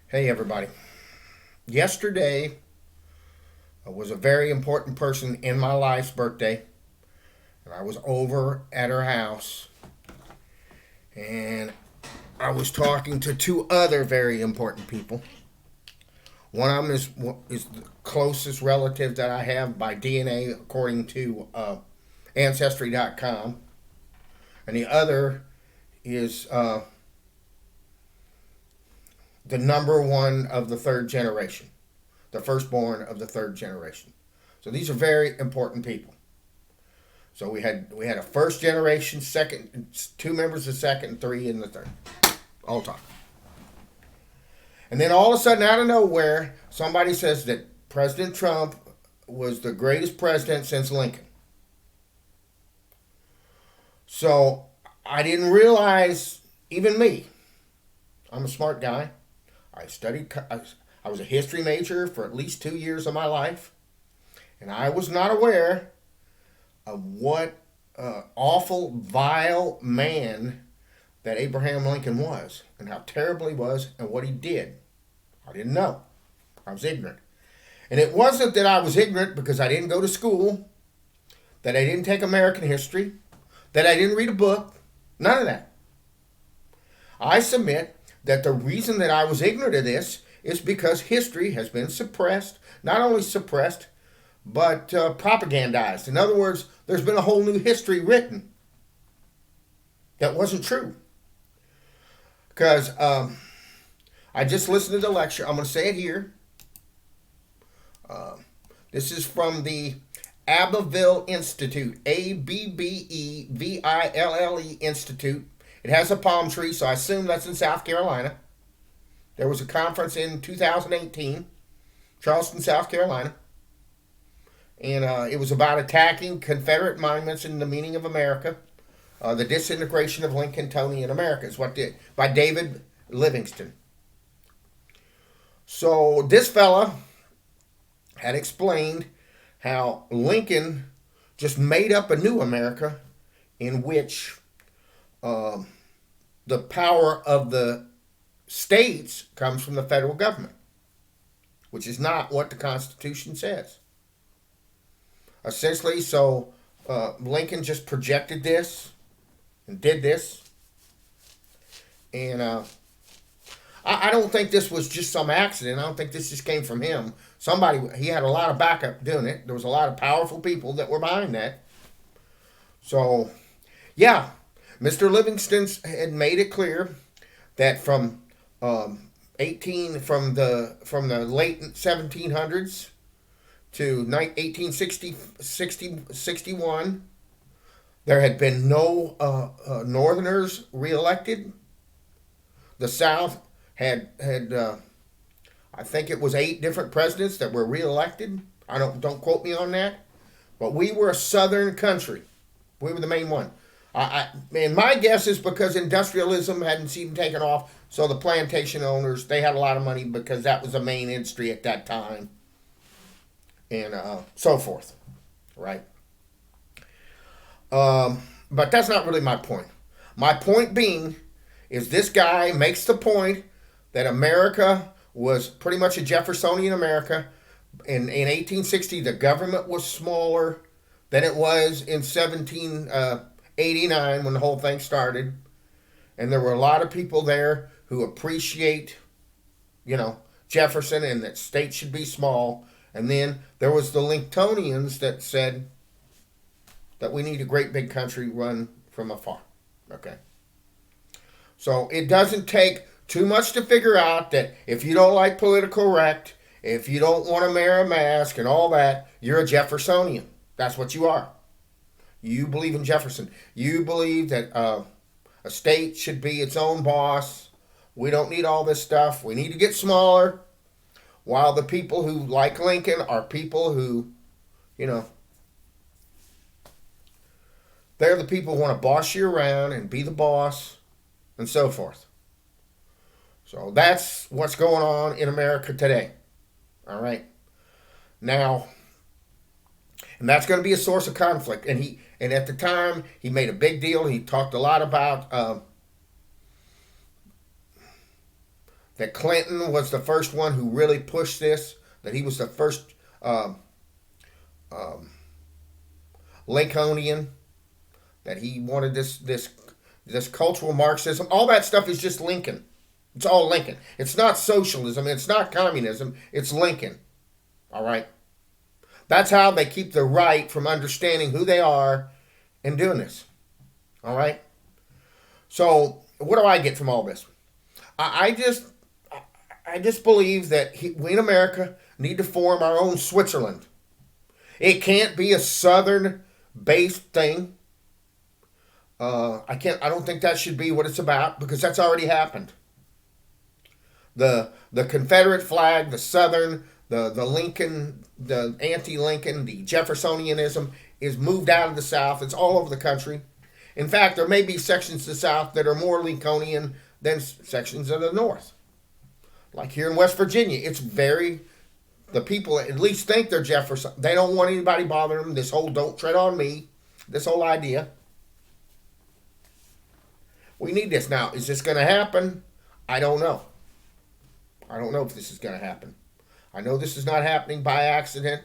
Hey, everybody. Yesterday was a very important person in my life's birthday, and I was over at her house, and I was talking to two other very important people. One of them is the closest relative that I have by DNA, according to Ancestry.com, and the other is the number one of the third generation, the firstborn of the third generation. So these are very important people. So we had a first generation, second, two members of the second, and three in the third, all talk. And then all of a sudden, out of nowhere, somebody says that President Trump was the greatest president since Lincoln. So I didn't realize, even me, I'm a smart guy. I was a history major for at least 2 years of my life, and I was not aware of what awful, vile man that Abraham Lincoln was, and how terrible he was, and what he did. I didn't know. I was ignorant. And it wasn't that I was ignorant because I didn't go to school, that I didn't take American history, that I didn't read a book. None of that. I submit that the reason that I was ignorant of this is because history has been suppressed, not only suppressed, but propagandized. In other words, there's been a whole new history written that wasn't true. Because I just listened to the lecture. I'm going to say it here. This is from the Abbeville Institute, Abbeville Institute. It has a palm tree, so I assume that's in South Carolina. There was a conference in 2018, Charleston, South Carolina. And it was about attacking Confederate monuments and the meaning of America. The Disintegration of Lincolntonian America is what did, by David Livingston. So this fella had explained how Lincoln just made up a new America in which the power of the states comes from the federal government, which is not what the Constitution says. Essentially, so Lincoln just projected this and did this. And I don't think this was just some accident. I don't think this just came from him. He had a lot of backup doing it. There was a lot of powerful people that were behind that. So, yeah, Mr. Livingston had made it clear that from the late 1700s to 1861, there had been no Northerners reelected. The South had I think it was 8 different presidents that were reelected. Don't quote me on that, but we were a Southern country. We were the main one. And my guess is because industrialism hadn't even taken off, so the plantation owners, they had a lot of money because that was the main industry at that time, and so forth, right? But that's not really my point. My point being is this guy makes the point that America was pretty much a Jeffersonian America. In 1860, the government was smaller than it was in 1789 when the whole thing started. And there were a lot of people there who appreciate, Jefferson and that states should be small. And then there was the Lincolnians that said that we need a great big country run from afar. Okay. So it doesn't take too much to figure out that if you don't like political correct, if you don't want to wear a mask and all that, you're a Jeffersonian. That's what you are. You believe in Jefferson. You believe that a state should be its own boss. We don't need all this stuff. We need to get smaller. While the people who like Lincoln are people who, they're the people who want to boss you around and be the boss and so forth. So that's what's going on in America today. All right. Now, and that's going to be a source of conflict. And at the time, he made a big deal. He talked a lot about that Clinton was the first one who really pushed this, that he was the first um, um, Lincolnian, that he wanted this cultural Marxism. All that stuff is just Lincoln. It's all Lincoln. It's not socialism. It's not communism. It's Lincoln. All right? That's how they keep the right from understanding who they are and doing this. All right? So, what do I get from all this? I just believe that we in America need to form our own Switzerland. It can't be a Southern-based thing. I don't think that should be what it's about, because that's already happened. The Confederate flag, the Southern, the Lincoln, the anti-Lincoln, the Jeffersonianism is moved out of the South. It's all over the country. In fact, there may be sections of the South that are more Lincolnian than sections of the North. Like here in West Virginia, the people at least think they're Jefferson. They don't want anybody bothering them. This whole "don't tread on me," this whole idea. We need this. Now, is this going to happen? I don't know. I don't know if this is going to happen. I know this is not happening by accident.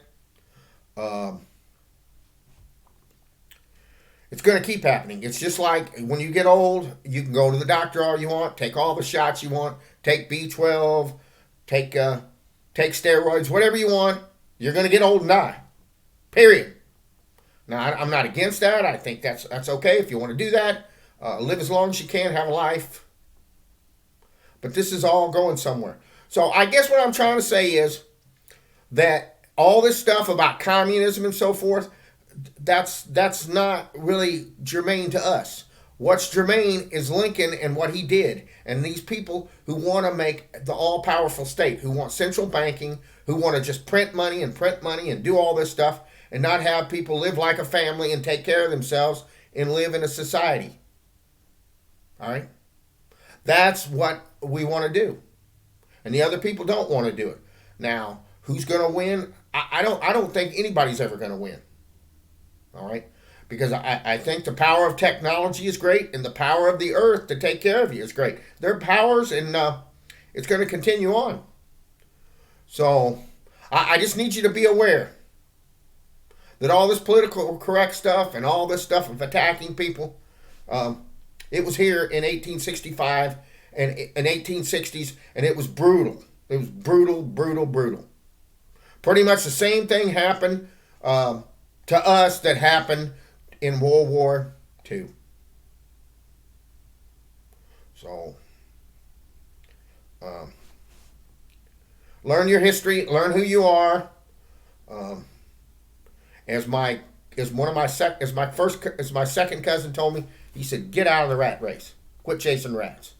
It's going to keep happening. It's just like when you get old, you can go to the doctor all you want, take all the shots you want, take B12, take steroids, whatever you want. You're going to get old and die. Period. Now, I'm not against that. I think that's okay if you want to do that. Live as long as you can, have a life. But this is all going somewhere. So I guess what I'm trying to say is that all this stuff about communism and so forth, that's not really germane to us. What's germane is Lincoln and what he did, and these people who want to make the all-powerful state, who want central banking, who want to just print money and do all this stuff and not have people live like a family and take care of themselves and live in a society. All right? That's what we want to do. And the other people don't want to do it. Now, who's going to win? I don't think anybody's ever going to win. All right? Because I think the power of technology is great, and the power of the earth to take care of you is great. There are powers, and it's going to continue on. So I just need you to be aware that all this political correct stuff and all this stuff of attacking people, it was here in 1865 and in 1860s, and it was brutal. It was brutal, brutal, brutal. Pretty much the same thing happened to us that happened in World War II. So, learn your history, learn who you are. As my second cousin told me, he said, "Get out of the rat race. Quit chasing rats."